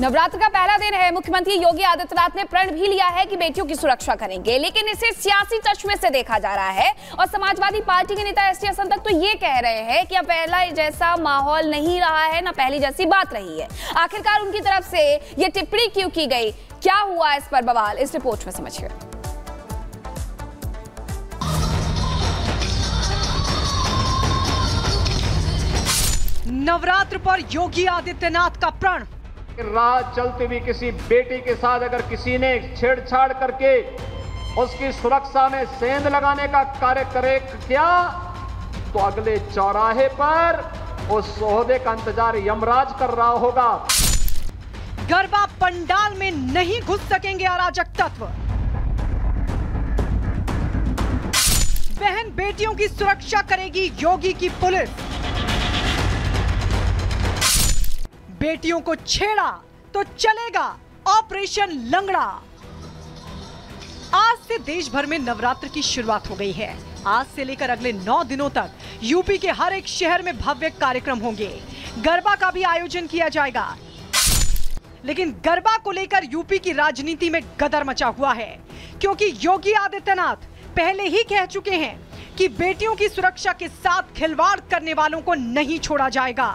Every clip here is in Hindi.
नवरात्र का पहला दिन है। मुख्यमंत्री योगी आदित्यनाथ ने प्रण भी लिया है कि बेटियों की सुरक्षा करेंगे, लेकिन इसे सियासी चश्मे से देखा जा रहा है। और समाजवादी पार्टी के नेता एसटी हसन तक तो ये कह रहे हैं कि अब पहला जैसा माहौल नहीं रहा है, ना पहली जैसी बात रही है। आखिरकार उनकी तरफ से ये टिप्पणी क्यों की गई, क्या हुआ इस पर बवाल, इस रिपोर्ट में समझिए। नवरात्र पर योगी आदित्यनाथ का प्रण। रात चलती हुई किसी बेटी के साथ अगर किसी ने छेड़छाड़ करके उसकी सुरक्षा में सेंध लगाने का कार्य करे क्या, तो अगले चौराहे पर उस ओहदे का इंतजार यमराज कर रहा होगा। गरबा पंडाल में नहीं घुस सकेंगे अराजक तत्व। बहन बेटियों की सुरक्षा करेगी योगी की पुलिस। बेटियों को छेड़ा तो चलेगा ऑपरेशन लंगड़ा। आज से देश भर में नवरात्र की शुरुआत हो गई है। आज से लेकर अगले 9 दिनों तक यूपी के हर एक शहर में भव्य कार्यक्रम होंगे। गरबा का भी आयोजन किया जाएगा। लेकिन गरबा को लेकर यूपी की राजनीति में गदर मचा हुआ है, क्योंकि योगी आदित्यनाथ पहले ही कह चुके हैं कि बेटियों की सुरक्षा के साथ खिलवाड़ करने वालों को नहीं छोड़ा जाएगा।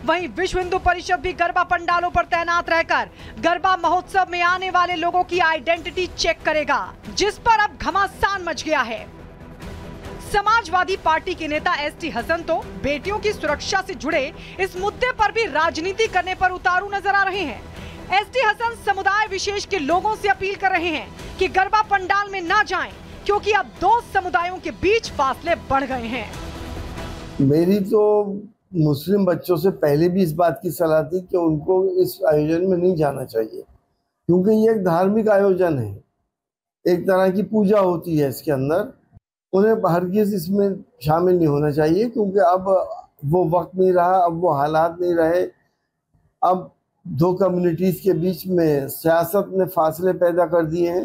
वहीं विश्व हिंदू परिषद भी गरबा पंडालों पर तैनात रहकर गरबा महोत्सव में आने वाले लोगों की आइडेंटिटी चेक करेगा, जिस पर अब घमासान मच गया है। समाजवादी पार्टी के नेता एसटी हसन तो बेटियों की सुरक्षा से जुड़े इस मुद्दे पर भी राजनीति करने पर उतारू नजर आ रहे हैं। एसटी हसन समुदाय विशेष के लोगों से अपील कर रहे हैं कि गरबा पंडाल में ना जाएं, क्योंकि अब 2 समुदायों के बीच फासले बढ़ गए हैं। मेरी तो मुस्लिम बच्चों से पहले भी इस बात की सलाह थी कि उनको इस आयोजन में नहीं जाना चाहिए, क्योंकि ये एक धार्मिक आयोजन है, एक तरह की पूजा होती है इसके अंदर। उन्हें हरगिज़ इसमें शामिल नहीं होना चाहिए, क्योंकि अब वो वक्त नहीं रहा, अब वो हालात नहीं रहे। अब 2 कम्युनिटीज के बीच में सियासत ने फासले पैदा कर दिए हैं।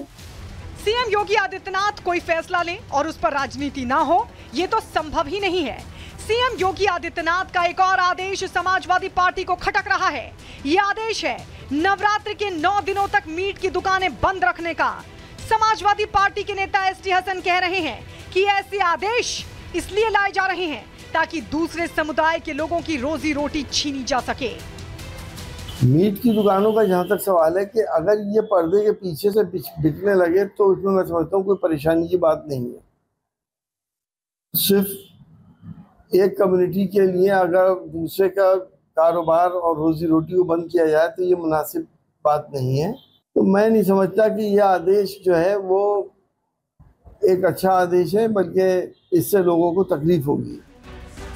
सीएम योगी आदित्यनाथ कोई फैसला लें और उस पर राजनीति ना हो, ये तो संभव ही नहीं है। सीएम योगी आदित्यनाथ का एक और आदेश समाजवादी पार्टी को खटक रहा है। ये आदेश है नवरात्र के 9 दिनों तक मीट की दुकानें बंद रखने का। समाजवादी पार्टी के नेता एसटी हसन कह रहे हैं कि ऐसे आदेश इसलिए लाए जा रहे हैं ताकि दूसरे समुदाय के लोगों की रोजी रोटी छीनी जा सके। मीट की दुकानों का जहाँ तक सवाल है कि अगर ये पर्दे के पीछे से बिकने लगे तो इसमें मैं समझता हूँ कोई परेशानी की बात नहीं है। सिर्फ एक कम्युनिटी के लिए अगर दूसरे का कारोबार और रोजी रोटी को बंद किया जाए तो ये मुनासिब बात नहीं है। तो मैं नहीं समझता कि यह आदेश जो है वो एक अच्छा आदेश है, बल्कि इससे लोगों को तकलीफ होगी।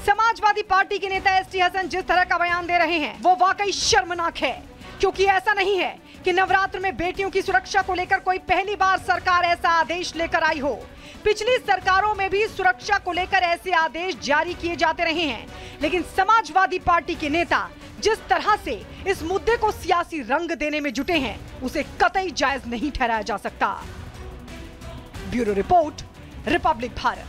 समाजवादी पार्टी के नेता एसटी हसन जिस तरह का बयान दे रहे हैं वो वाकई शर्मनाक है, क्योंकि ऐसा नहीं है कि नवरात्र में बेटियों की सुरक्षा को लेकर कोई पहली बार सरकार ऐसा आदेश लेकर आई हो। पिछली सरकारों में भी सुरक्षा को लेकर ऐसे आदेश जारी किए जाते रहे हैं, लेकिन समाजवादी पार्टी के नेता जिस तरह से इस मुद्दे को सियासी रंग देने में जुटे हैं, उसे कतई जायज नहीं ठहराया जा सकता। Bureau report, Republic Bharat.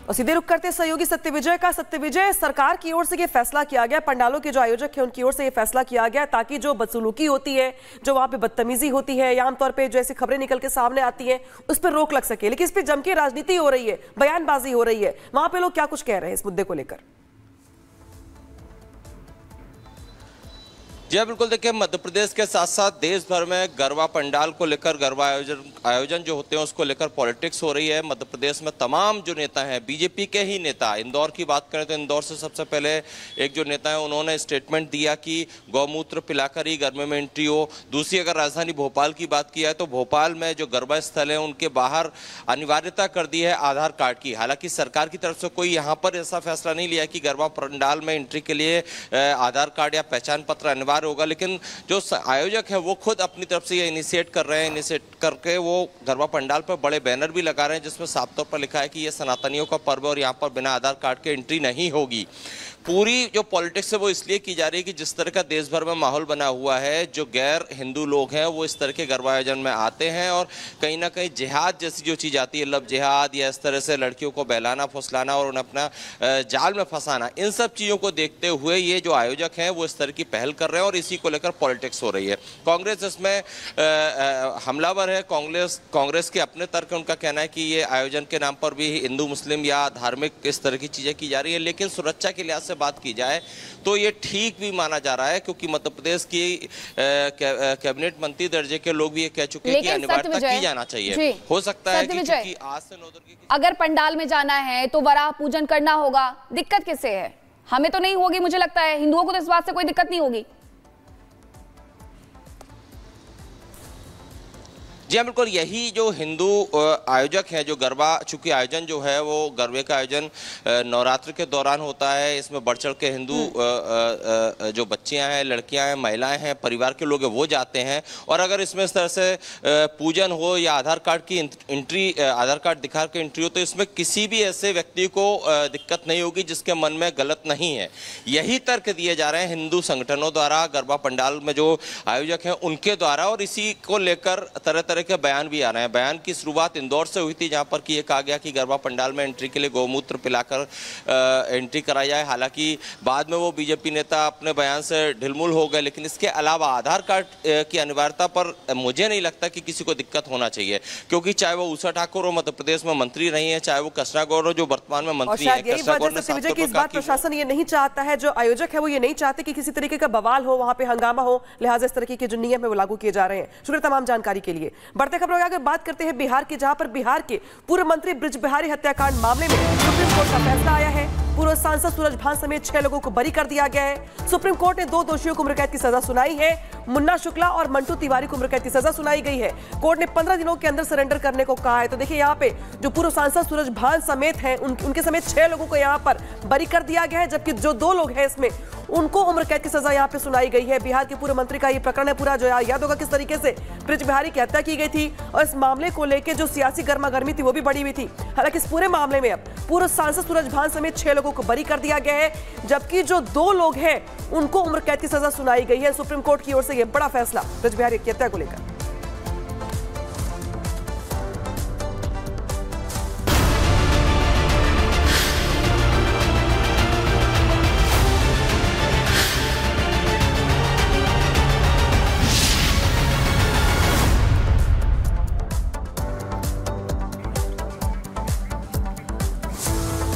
और सीधे रुक करते सहयोगी सत्यविजय का। सत्यविजय, सरकार की ओर से ये फैसला किया गया, पंडालों के जो आयोजक हैं उनकी ओर से ये फैसला किया गया ताकि जो बदसलूकी होती है, जो वहां पे बदतमीजी होती है या आमतौर पे जो ऐसी खबरें निकल के सामने आती हैं, उस पर रोक लग सके। लेकिन इस पर जम के राजनीति हो रही है, बयानबाजी हो रही है, वहां पे लोग क्या कुछ कह रहे हैं इस मुद्दे को लेकर? जी बिल्कुल, देखिए मध्य प्रदेश के साथ साथ देश भर में गरबा पंडाल को लेकर, गरबा आयोजन जो होते हैं उसको लेकर पॉलिटिक्स हो रही है। मध्य प्रदेश में तमाम जो नेता हैं, बीजेपी के ही नेता, इंदौर की बात करें तो इंदौर से सबसे पहले एक जो नेता है उन्होंने स्टेटमेंट दिया कि गौमूत्र पिलाकर ही गरबे में एंट्री हो। दूसरी अगर राजधानी भोपाल की बात की है तो भोपाल में जो गरबा स्थल है उनके बाहर अनिवार्यता कर दी है आधार कार्ड की। हालांकि सरकार की तरफ से कोई यहाँ पर ऐसा फैसला नहीं लिया कि गरबा पंडाल में एंट्री के लिए आधार कार्ड या पहचान पत्र अनिवार्य होगा, लेकिन जो आयोजक है वो खुद अपनी तरफ से ये इनिशिएट कर रहे हैं। इनिशिएट करके वो गरबा पंडाल पर बड़े बैनर भी लगा रहे हैं जिसमें साफ तौर पर लिखा है कि ये सनातनियों का पर्व है और यहाँ पर बिना आधार कार्ड के एंट्री नहीं होगी। पूरी जो पॉलिटिक्स है वो इसलिए की जा रही है कि जिस तरह का देश भर में माहौल बना हुआ है, जो गैर हिंदू लोग हैं वो इस तरह के गरबा आयोजन में आते हैं और कहीं ना कहीं जिहाद जैसी जो चीज़ आती है, लव जिहाद या इस तरह से लड़कियों को बहलाना फुसलाना और उन्हें अपना जाल में फंसाना, इन सब चीज़ों को देखते हुए ये जो आयोजक हैं वो इस तरह की पहल कर रहे हैं और इसी को लेकर पॉलिटिक्स हो रही है। कांग्रेस इसमें हमलावर है। कांग्रेस के अपने तर्क, उनका कहना है कि ये आयोजन के नाम पर भी हिंदू मुस्लिम या धार्मिक इस तरह की चीज़ें की जा रही है, लेकिन सुरक्षा के लिहाज से बात की जाए तो ये ठीक भी माना जा रहा है, क्योंकि मध्य प्रदेश की कैबिनेट मंत्री दर्जे के लोग भी ये कह चुके हैं कि अनिवार्यता की जाना चाहिए। हो सकता है कि आज से 9 दिन की अगर पंडाल में जाना है तो वराह पूजन करना होगा, दिक्कत किससे है? हमें तो नहीं होगी, मुझे लगता है हिंदुओं को तो इस बात से कोई दिक्कत नहीं होगी। जी हाँ, बिल्कुल। यही जो हिंदू आयोजक हैं, जो गरबा, चूंकि आयोजन जो है वो गरबे का आयोजन नवरात्र के दौरान होता है, इसमें बढ़ चढ़ के हिंदू जो बच्चियां हैं, लड़कियां हैं, महिलाएं हैं, परिवार के लोग हैं वो जाते हैं। और अगर इसमें इस तरह से पूजन हो या आधार कार्ड की एंट्री, आधार कार्ड दिखा के एंट्री हो, तो इसमें किसी भी ऐसे व्यक्ति को दिक्कत नहीं होगी जिसके मन में गलत नहीं है। यही तर्क दिए जा रहे हैं हिंदू संगठनों द्वारा, गरबा पंडाल में जो आयोजक हैं उनके द्वारा, और इसी को लेकर तरह तरह के बयान भी आ रहे हैं। बयान की शुरुआत इंदौर से हुई थी, जहां पर कि ये कहा गया कि गरबा पंडाल में एंट्री के लिए गौमूत्र पिलाकर एंट्री कराई जाए। हालांकि बाद में वो बीजेपी नेता अपने बयान से ढिलमुल हो गए, लेकिन इसके अलावा आधार कार्ड की अनिवार्यता पर मुझे नहीं लगता कि किसी को दिक्कत होना चाहिए, क्योंकि चाहे वो उषा ठाकुर हो, मध्य प्रदेश में मंत्री रही है, चाहे वो कृष्णा गौर हो जो वर्तमान में मंत्री है। इस बात प्रशासन ये नहीं चाहता है, जो आयोजक है वो ये नहीं चाहते कि किसी तरीके का बवाल हो, वहां पे हंगामा हो, लिहाजा इस तरीके के जो नियम है वो लागू किए जा रहे हैं। शुक्रिया तमाम जानकारी के लिए। बढ़ते खबरों की बात करते हैं बिहार की, जहां पर बिहार के पूर्व मंत्री ब्रिज बिहारी हत्याकांड मामले में सुप्रीम कोर्ट का फैसला आया है। पूर्व सांसद सूरज भान समेत 6 लोगों को बरी कर दिया गया है। सुप्रीम कोर्ट ने 2 दोषियों को उम्र कैद की सजा सुनाई है। मुन्ना शुक्ला और मंटू तिवारी को उम्र कैद की सजा सुनाई गई है। कोर्ट ने 15 दिनों के अंदर सरेंडर करने को कहा है। तो देखिए यहाँ पे जो पूर्व सांसद सूरज भान समेत हैं, उनके समेत 6 लोगों को यहाँ पर बरी कर दिया गया है, जबकि जो 2 लोग हैं इसमें उनको उम्र कैद की सजा यहाँ पे सुनाई गई है। बिहार के पूर्व मंत्री का ये प्रकरण है पूरा, जो याद होगा किस तरीके से ब्रिज बिहारी की हत्या की गई थी, और इस मामले को लेकर जो सियासी गर्मागर्मी थी वो भी बढ़ी हुई थी। हालांकि इस पूरे मामले में अब पूर्व सांसद सूरज भान समेत 6 लोगों को बरी कर दिया गया है, जबकि जो 2 लोग हैं उनको उम्र कैद की सजा सुनाई गई है। सुप्रीम कोर्ट की ओर से यह बड़ा फैसला ब्रिज बिहारी की हत्या को लेकर।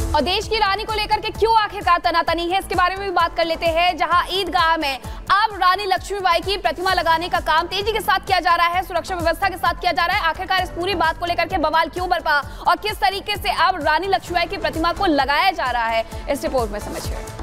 और देश की रानी को लेकर के क्यों आखिरकार तनातनी है, इसके बारे में भी बात कर लेते हैं। जहां ईदगाह में अब रानी लक्ष्मीबाई की प्रतिमा लगाने का काम तेजी के साथ किया जा रहा है, सुरक्षा व्यवस्था के साथ किया जा रहा है। आखिरकार इस पूरी बात को लेकर के बवाल क्यों बरपा और किस तरीके से अब रानी लक्ष्मीबाई की प्रतिमा को लगाया जा रहा है, इस रिपोर्ट में समझिए।